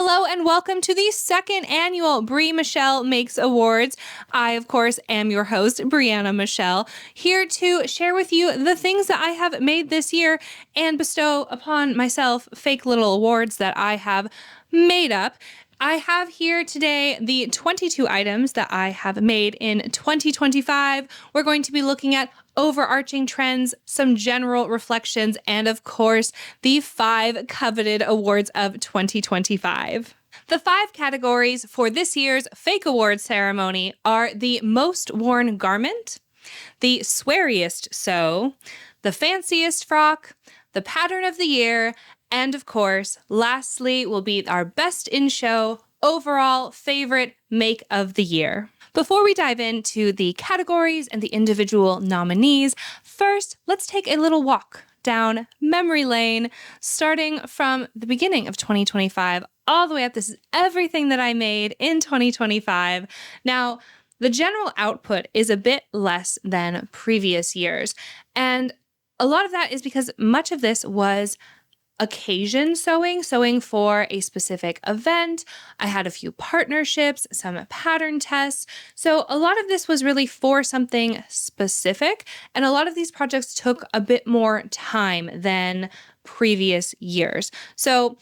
Hello and welcome to the second annual Brie Michelle Makes Awards. I, of course, am your host, Brianna Michelle, here to share with you the things that I have made this year and bestow upon myself fake little awards that I have made up. I have here today the 22 items that I have made in 2025. We're going to be looking at overarching trends, some general reflections, and of course, the 5 coveted awards of 2025. The 5 categories for this year's Fake Awards ceremony are the most worn garment, the Sweariest Sew, the Fanciest Frock, the pattern of the year, and of course, lastly will be our best in show overall favorite make of the year. Before we dive into the categories and the individual nominees, first, let's take a little walk down memory lane, starting from the beginning of 2025 all the way up. This is everything that I made in 2025. Now, the general output is a bit less than previous years, and a lot of that is because much of this was occasion sewing for a specific event. I had a few partnerships, some pattern tests. So a lot of this was really for something specific. And a lot of these projects took a bit more time than previous years. So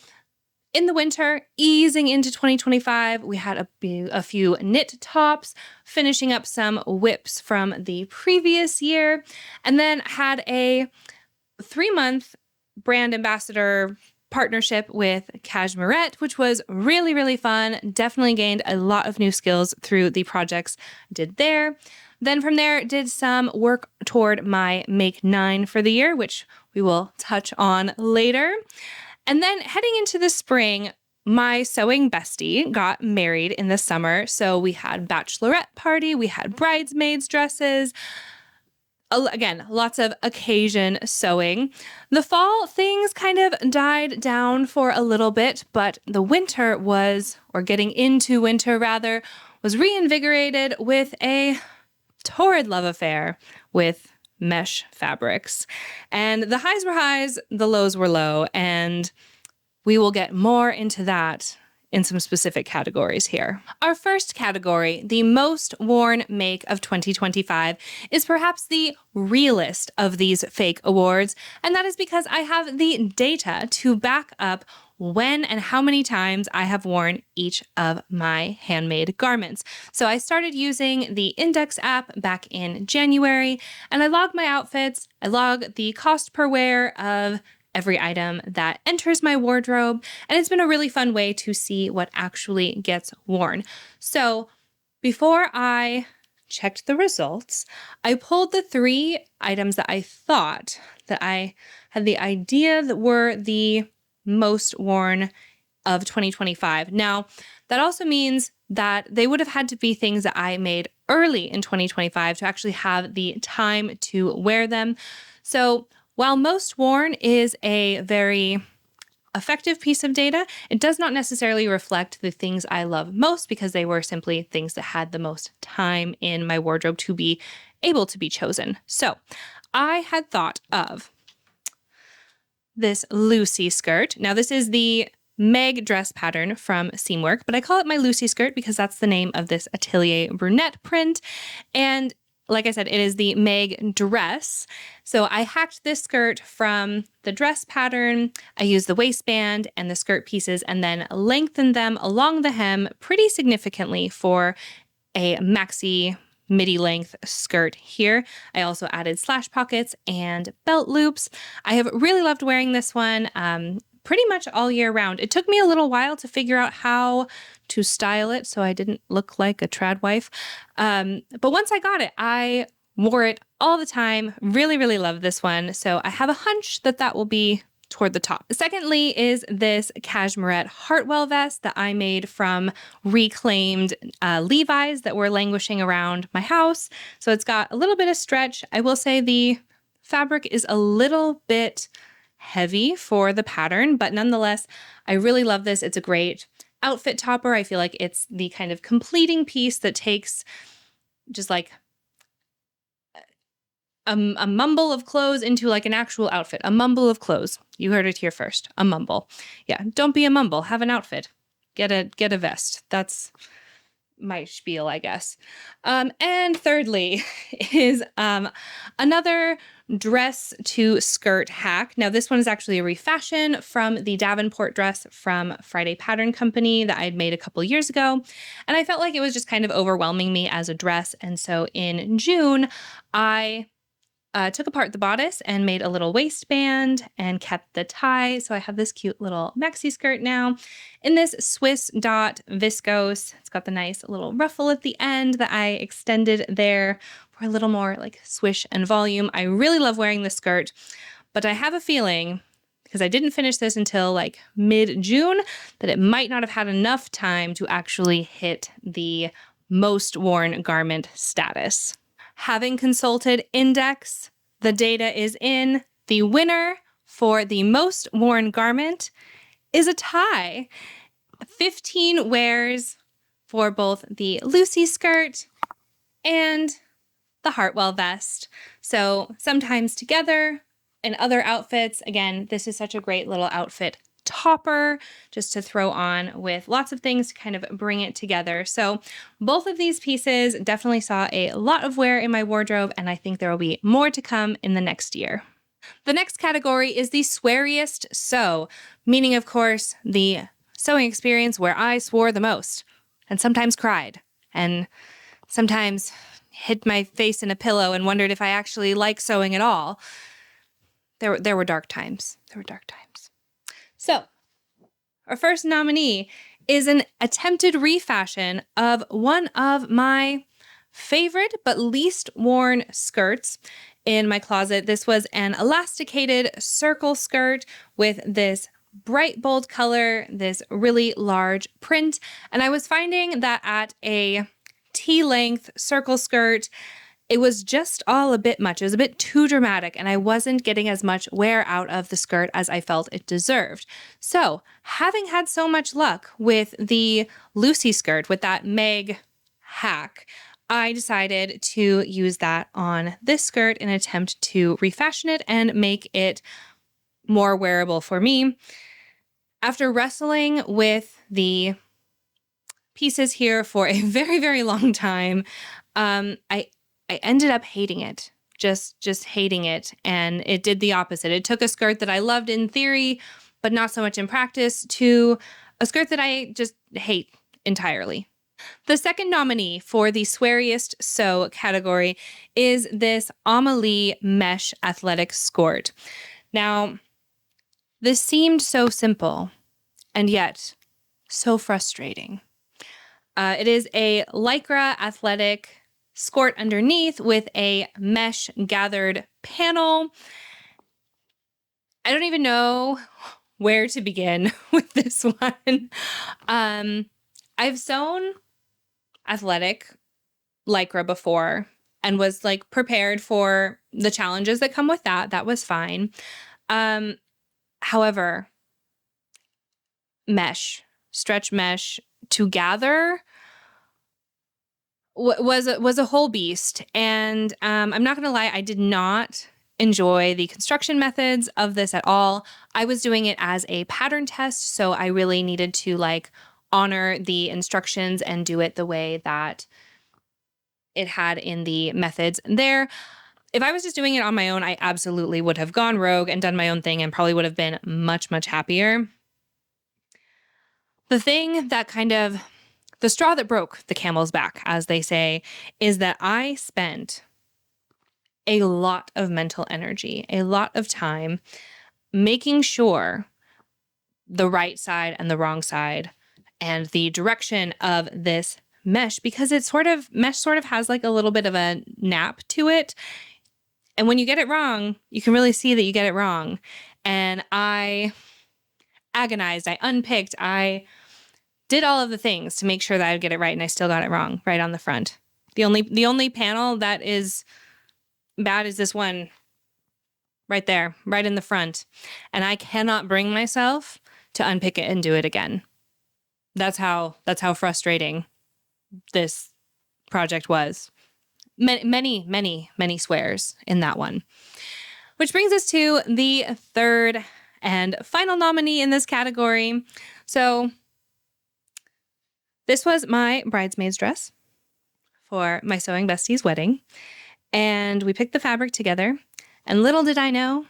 in the winter, easing into 2025, we had a few knit tops, finishing up some whips from the previous year, and then had a 3-month brand ambassador partnership with Cashmerette, which was really, really fun. Definitely gained a lot of new skills through the projects I did there. Then from there, did some work toward my Make 9 for the year, which we will touch on later. And then heading into the spring, my sewing bestie got married in the summer. So we had bachelorette party, we had bridesmaids dresses. Again, lots of occasion sewing. The fall, things kind of died down for a little bit, but the winter was, or getting into winter rather, was reinvigorated with a torrid love affair with mesh fabrics. And the highs were highs, the lows were low, and we will get more into that in some specific categories here. Our first category, the most worn make of 2025, is perhaps the realest of these fake awards, and that is because I have the data to back up when and how many times I have worn each of my handmade garments. So I started using the Index app back in January, and I log my outfits, I log the cost per wear of every item that enters my wardrobe, and it's been a really fun way to see what actually gets worn. So before I checked the results, I pulled the 3 items that I thought that I had the idea that were the most worn of 2025. Now, that also means that they would have had to be things that I made early in 2025 to actually have the time to wear them. So while most worn is a very effective piece of data, it does not necessarily reflect the things I love most because they were simply things that had the most time in my wardrobe to be able to be chosen. So I had thought of this Lucie skirt. Now this is the Meg dress pattern from Seamwork, but I call it my Lucie skirt because that's the name of this Atelier Brunette print. And like I said, it is the Meg dress. So I hacked this skirt from the dress pattern. I used the waistband and the skirt pieces and then lengthened them along the hem pretty significantly for a maxi midi length skirt here. I also added slash pockets and belt loops. I have really loved wearing this one pretty much all year round. It took me a little while to figure out how to style it so I didn't look like a trad wife. But once I got it, I wore it all the time. Really, really love this one. So I have a hunch that that will be toward the top. Secondly is this Cashmerette Hartwell vest that I made from reclaimed Levi's that were languishing around my house. So it's got a little bit of stretch. I will say the fabric is a little bit heavy for the pattern, but nonetheless, I really love this. It's a great outfit topper. I feel like it's the kind of completing piece that takes just like a mumble of clothes into like an actual outfit. A mumble of clothes. You heard it here first. A mumble. Yeah, don't be a mumble. Have an outfit. get a vest. That's my spiel, I guess. And thirdly is another dress to skirt hack. Now, this one is actually a refashion from the Davenport dress from Friday Pattern Company that I'd made a couple years ago. And I felt like it was just kind of overwhelming me as a dress. And so in June, I took apart the bodice and made a little waistband and kept the tie. So I have this cute little maxi skirt now in this Swiss dot viscose. It's got the nice little ruffle at the end that I extended there for a little more like swish and volume. I really love wearing this skirt, but I have a feeling, because I didn't finish this until like mid-June, that it might not have had enough time to actually hit the most worn garment status. Having consulted Index, the data is in. The winner for the most worn garment is a tie. 15 wears for both the Lucie skirt and the Hartwell vest. So sometimes together in other outfits. Again, this is such a great little outfit topper just to throw on with lots of things to kind of bring it together. So both of these pieces definitely saw a lot of wear in my wardrobe, and I think there will be more to come in the next year. The next category is the Sweariest Sew, meaning, of course, the sewing experience where I swore the most and sometimes cried and sometimes hit my face in a pillow and wondered if I actually like sewing at all. There were dark times. So, our first nominee is an attempted refashion of one of my favorite but least worn skirts in my closet. This was an elasticated circle skirt with this bright, bold color, this really large print. And I was finding that at a T-length circle skirt, it was just all a bit much. It was a bit too dramatic, and I wasn't getting as much wear out of the skirt as I felt it deserved. So, having had so much luck with the Lucie skirt, with that Meg hack, I decided to use that on this skirt in an attempt to refashion it and make it more wearable for me. After wrestling with the pieces here for a very, very long time, I ended up hating it, just hating it. And it did the opposite. It took a skirt that I loved in theory, but not so much in practice, to a skirt that I just hate entirely. The second nominee for the Sweariest Sew category is this Emelie mesh athletic skirt. Now, this seemed so simple and yet so frustrating. It is a Lycra athletic skirt underneath with a mesh gathered panel. I don't even know where to begin with this one. I've sewn athletic Lycra before and was like prepared for the challenges that come with that. That was fine. However, stretch mesh to gather was a whole beast. And I'm not going to lie, I did not enjoy the construction methods of this at all. I was doing it as a pattern test, so I really needed to like honor the instructions and do it the way that it had in the methods there. If I was just doing it on my own, I absolutely would have gone rogue and done my own thing and probably would have been much, much happier. The thing that the straw that broke the camel's back, as they say, is that I spent a lot of mental energy, a lot of time making sure the right side and the wrong side and the direction of this mesh, because mesh sort of has like a little bit of a nap to it. And when you get it wrong, you can really see that you get it wrong. And I agonized, I unpicked, I did all of the things to make sure that I would get it right, and I still got it wrong right on the front. The only panel that is bad is this one right there, right in the front. And I cannot bring myself to unpick it and do it again. That's how frustrating this project was. Many swears in that one. Which brings us to the third and final nominee in this category. So This was my bridesmaid's dress for my sewing bestie's wedding. And we picked the fabric together. And little did I know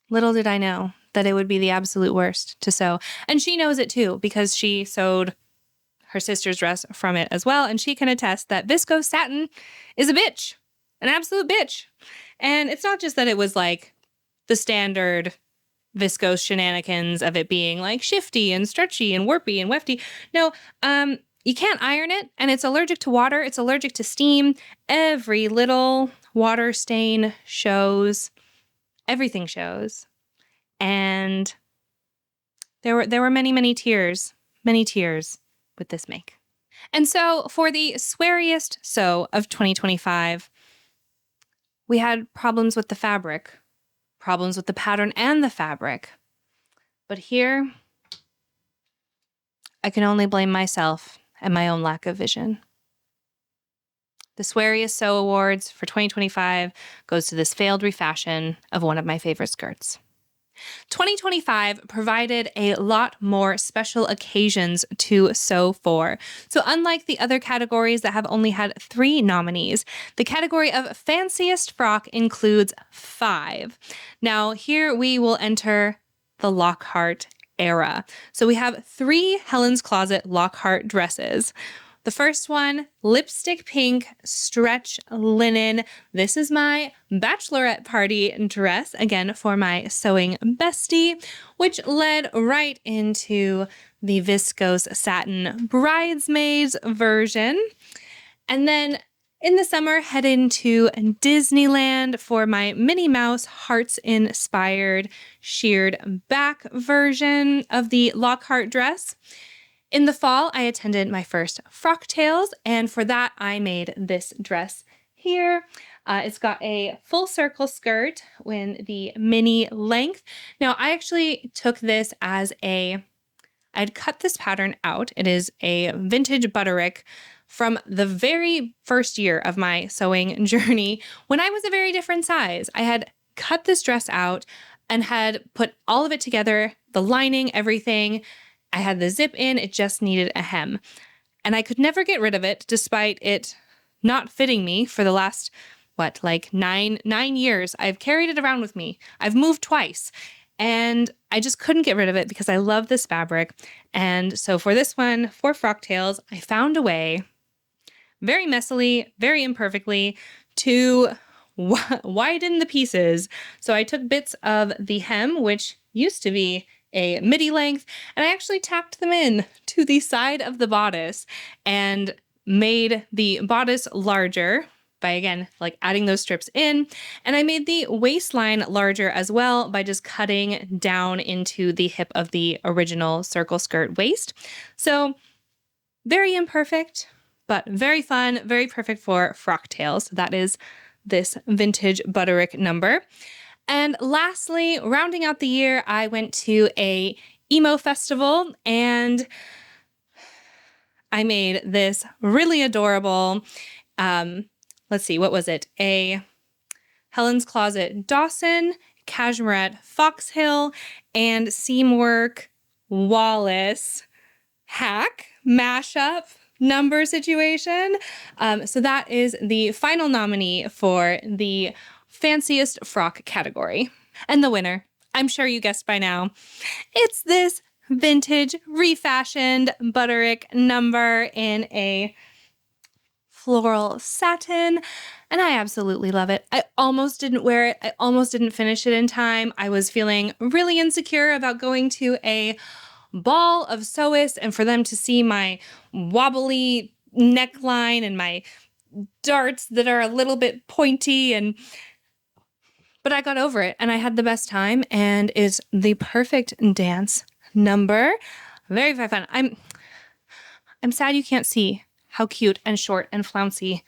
that it would be the absolute worst to sew. And she knows it too, because she sewed her sister's dress from it as well. And she can attest that viscose satin is a bitch, an absolute bitch. And it's not just that it was like the standard viscose shenanigans of it being like shifty and stretchy and warpy and wefty. No, you can't iron it, and it's allergic to water. It's allergic to steam. Every little water stain shows. Everything shows. And there were many tears with this make. And so for the Sweariest Sew of 2025, we had problems with the fabric, problems with the pattern and the fabric. But here, I can only blame myself and my own lack of vision. The Sweariest Sew Awards for 2025 goes to this failed refashion of one of my favorite skirts. 2025 provided a lot more special occasions to sew for. So unlike the other categories that have only had 3 nominees, the category of Fanciest Frock includes 5. Now here we will enter the Lockhart era. So we have 3 Helen's Closet Lockhart dresses. The first one, lipstick pink, stretch linen. This is my bachelorette party dress, again, for my sewing bestie, which led right into the viscose satin bridesmaids version. And then in the summer, head into Disneyland for my Minnie Mouse hearts-inspired sheared back version of the Lockhart dress. In the fall, I attended my first Frock Tales, and for that, I made this dress here. It's got a full circle skirt with the mini length. Now, I actually took this as I'd cut this pattern out. It is a vintage butterick from the very first year of my sewing journey when I was a very different size. I had cut this dress out and had put all of it together, the lining, everything. I had the zip in, it just needed a hem. And I could never get rid of it despite it not fitting me for the last, nine years. I've carried it around with me. I've moved twice. And I just couldn't get rid of it because I love this fabric. And so for this one, for Frock Tales, I found a way, very messily, very imperfectly, to widen the pieces. So I took bits of the hem, which used to be a midi length, and I actually tacked them in to the side of the bodice and made the bodice larger by, again, adding those strips in. And I made the waistline larger as well by just cutting down into the hip of the original circle skirt waist. So very imperfect, but very fun, very perfect for Frock Tales. That is this vintage butterick number. And lastly, rounding out the year, I went to a emo festival and I made this really adorable, what was it? A Helen's Closet Dawson, Cashmerette Foxhill, and Seamwork Wallace hack mashup number situation. So that is the final nominee for the Fanciest Frock category. And the winner, I'm sure you guessed by now, it's this vintage refashioned butterick number in a floral satin, and I absolutely love it. I almost didn't wear it. I almost didn't finish it in time. I was feeling really insecure about going to a ball of sewists and for them to see my wobbly neckline and my darts that are a little bit pointy, but I got over it and I had the best time, and is the perfect dance number. Very, very fun. I'm sad you can't see how cute and short and flouncy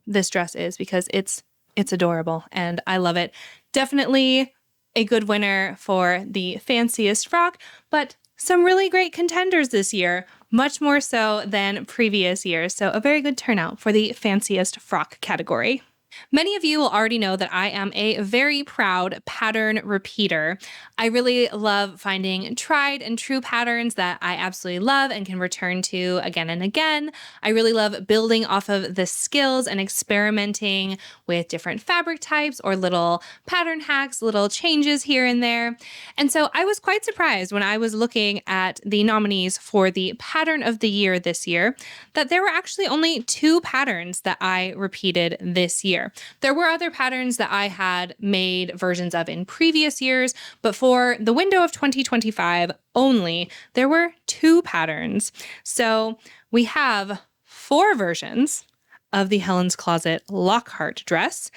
this dress is because it's adorable and I love it. Definitely a good winner for the Fanciest Frock, but some really great contenders this year, much more so than previous years. So a very good turnout for the Fanciest Frock category. Many of you will already know that I am a very proud pattern repeater. I really love finding tried and true patterns that I absolutely love and can return to again and again. I really love building off of the skills and experimenting with different fabric types or little pattern hacks, little changes here and there. And so I was quite surprised when I was looking at the nominees for the pattern of the year this year that there were actually only 2 patterns that I repeated this year. There were other patterns that I had made versions of in previous years, but for the window of 2025 only, there were 2 patterns. So we have 4 versions of the Helen's Closet Lockhart dress,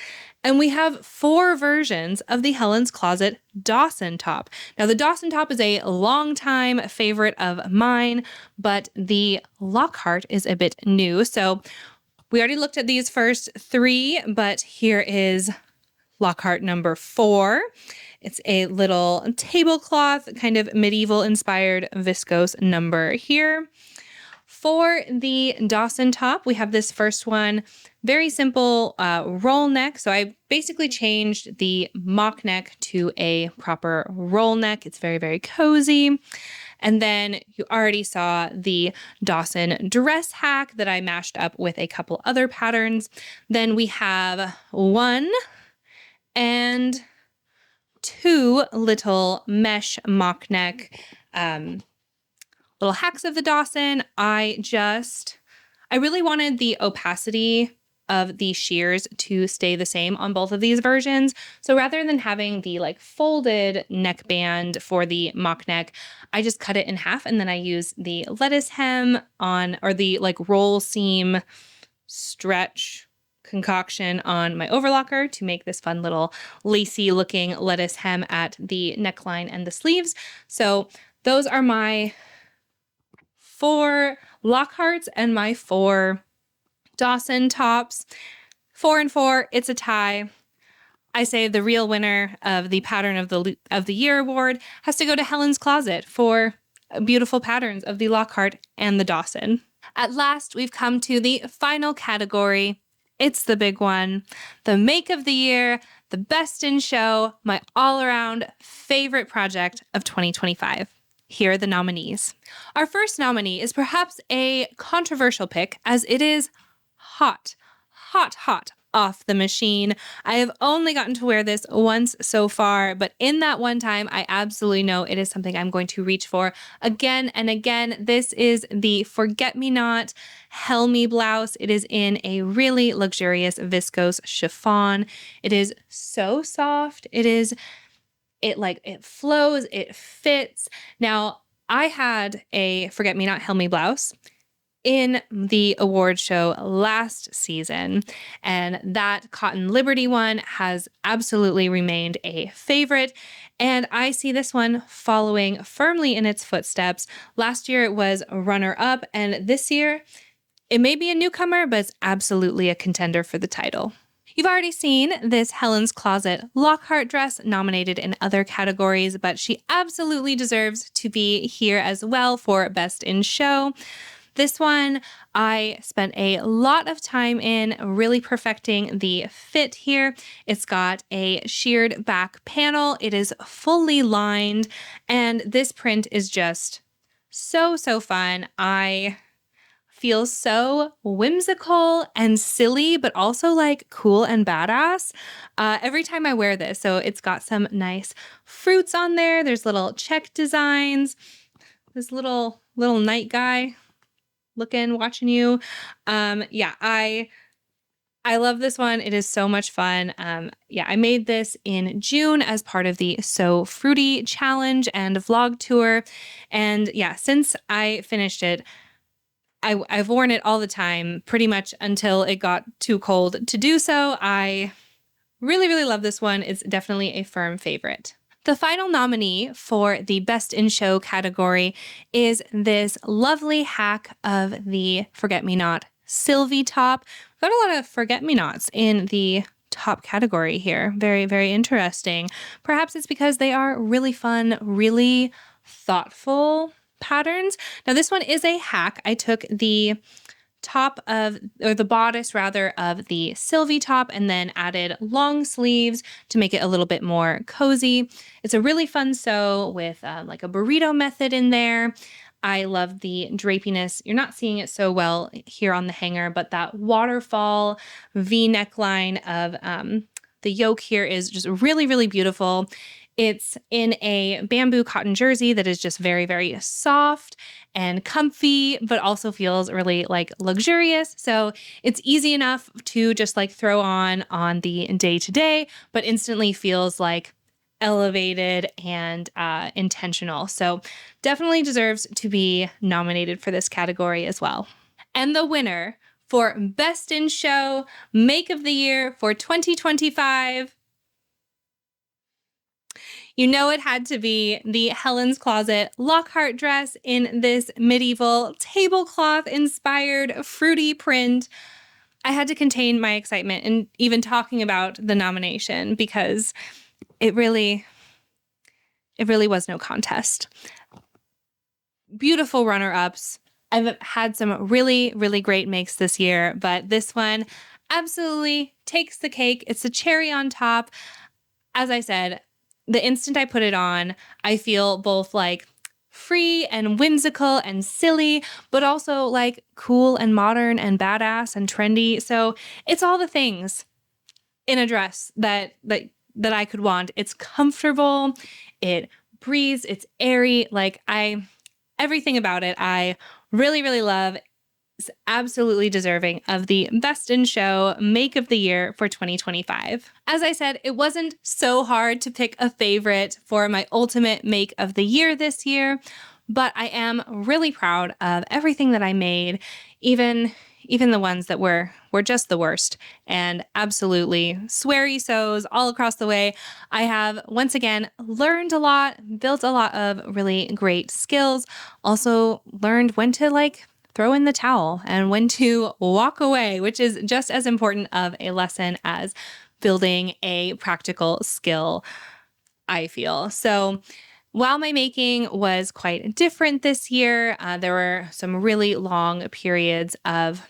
and we have 4 versions of the Helen's Closet Dawson top. Now, the Dawson top is a longtime favorite of mine, but the Lockhart is a bit new. So we already looked at these first 3, but here is Lockhart number 4. It's a little tablecloth, kind of medieval inspired viscose number here. For the Dawson top, we have this first one, very simple roll neck. So I basically changed the mock neck to a proper roll neck. It's very, very cozy. And then you already saw the Dawson dress hack that I mashed up with a couple other patterns. Then we have 1 and 2 little mesh mock neck little hacks of the Dawson. I really wanted the opacity of the shears to stay the same on both of these versions. So rather than having the like folded neckband for the mock neck, I just cut it in half and then I use the lettuce hem on, or the like roll seam stretch concoction on my overlocker to make this fun little lacy looking lettuce hem at the neckline and the sleeves. So those are my 4 Lockharts and my 4 Dawson tops. 4 and 4, it's a tie. I say the real winner of the Pattern of the Year award has to go to Helen's Closet for beautiful patterns of the Lockhart and the Dawson. At last, we've come to the final category. It's the big one, the Make of the Year, the Best in Show, my all-around favorite project of 2025. Here are the nominees. Our first nominee is perhaps a controversial pick, as it is hot off the machine. I have only gotten to wear this once so far, but in that one time, I absolutely know it is something I'm going to reach for again and again. This is the Forget Me Not Helmy blouse. It is in a really luxurious viscose chiffon. It is so soft. It flows, it fits. Now, I had a Forget Me Not Helmy blouse in the award show last season, and that Cotton Liberty one has absolutely remained a favorite, and I see this one following firmly in its footsteps. Last year it was a runner-up, and this year it may be a newcomer, but it's absolutely a contender for the title. You've already seen this Helen's Closet Lockhart dress nominated in other categories, but she absolutely deserves to be here as well for Best in Show. This one, I spent a lot of time in really perfecting the fit here. It's got a sheared back panel. It is fully lined, and this print is just so fun. I feel so whimsical and silly, but also like cool and badass every time I wear this. So it's got some nice fruits on there. There's little check designs. This little night guy watching you. I love this one. It is so much fun. I made this in June as part of the So Fruity challenge and vlog tour. And since I finished it, I've worn it all the time, pretty much until it got too cold to do so. I really, really love this one. It's definitely a firm favorite. The final nominee for the Best in Show category is this lovely hack of the Forget Me Not Sylvie top. We've got a lot of Forget Me Nots in the top category here. Very, very interesting. Perhaps it's because they are really fun, really thoughtful patterns. Now, this one is a hack. I took the top of, or the bodice rather, of the Sylvie top, and then added long sleeves to make it a little bit more cozy. It's a really fun sew with like a burrito method in there. I love the drapiness. You're not seeing it so well here on the hanger, but that waterfall V neckline of the yoke here is just really, really beautiful. It's in a bamboo cotton jersey that is just very, very soft and comfy, but also feels really like luxurious. So it's easy enough to just like throw on the day to day, but instantly feels like elevated and intentional. So definitely deserves to be nominated for this category as well. And the winner for Best in Show Make of the Year for 2025, you know it had to be the Helen's Closet Lockhart dress in this medieval tablecloth-inspired fruity print. I had to contain my excitement in even talking about the nomination because it really was no contest. Beautiful runner-ups. I've had some really, really great makes this year, but this one absolutely takes the cake. It's a cherry on top. As I said, the instant I put it on, I feel both like free and whimsical and silly, but also like cool and modern and badass and trendy. So it's all the things in a dress that I could want. It's comfortable, it breathes, it's airy. Like everything about it, I really, really love. It's absolutely deserving of the Best in Show Make of the Year for 2025. As I said, it wasn't so hard to pick a favorite for my ultimate Make of the Year this year, but I am really proud of everything that I made, even the ones that were just the worst, and absolutely Sweariest Sews all across the way. I have once again learned a lot, built a lot of really great skills, also learned when to like throw in the towel and when to walk away, which is just as important of a lesson as building a practical skill, I feel. So while my making was quite different this year, there were some really long periods of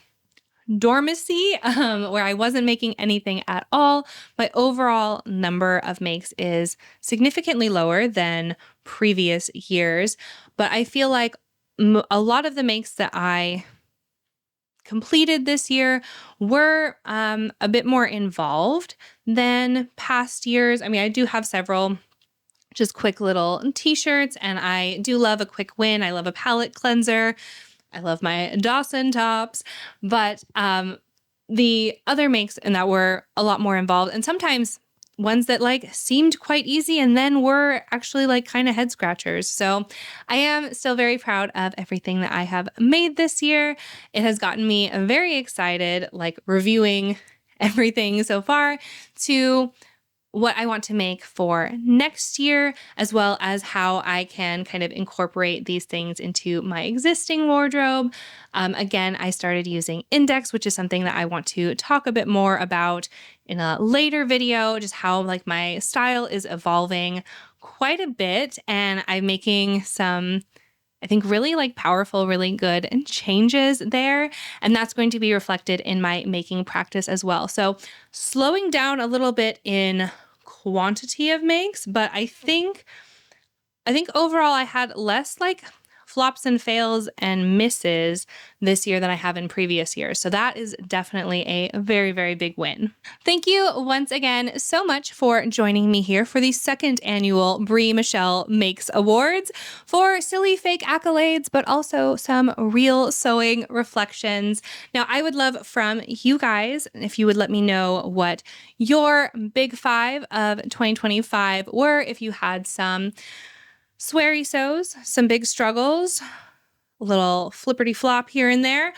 dormancy where I wasn't making anything at all. My overall number of makes is significantly lower than previous years, but I feel like a lot of the makes that I completed this year were a bit more involved than past years. I mean, I do have several just quick little t-shirts, and I do love a quick win. I love a palette cleanser. I love my Dawson tops, but the other makes and that were a lot more involved, and sometimes ones that like seemed quite easy and then were actually like kind of head scratchers. So I am still very proud of everything that I have made this year. It has gotten me very excited, like reviewing everything so far, to what I want to make for next year, as well as how I can kind of incorporate these things into my existing wardrobe. Again, I started using Index, which is something that I want to talk a bit more about in a later video, just how like my style is evolving quite a bit. And I'm making some, I think, really like powerful, really good changes there. And that's going to be reflected in my making practice as well. So slowing down a little bit in quantity of makes, but I think overall I had less like flops and fails and misses this year than I have in previous years. So that is definitely a very, very big win. Thank you once again so much for joining me here for the second annual Brie Michelle Makes Awards for silly fake accolades, but also some real sewing reflections. Now, I would love from you guys if you would let me know what your big five of 2025 were, if you had some Sweariest Sews, some big struggles, a little flipperty flop here and there,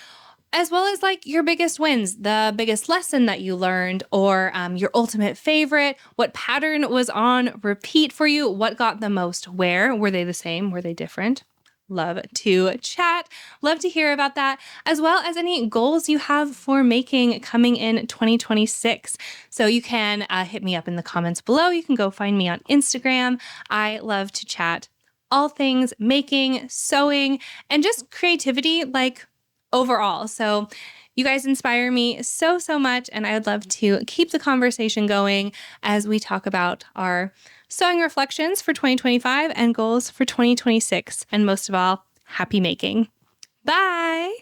as well as like your biggest wins, the biggest lesson that you learned, or your ultimate favorite, what pattern was on repeat for you, what got the most wear, were they the same, were they different? Love to chat, love to hear about that, as well as any goals you have for making coming in 2026. So you can hit me up in the comments below. You can go find me on Instagram. I love to chat all things making, sewing, and just creativity, like overall. So you guys inspire me so, so much, and I would love to keep the conversation going as we talk about our sewing reflections for 2025 and goals for 2026. And most of all, happy making. Bye!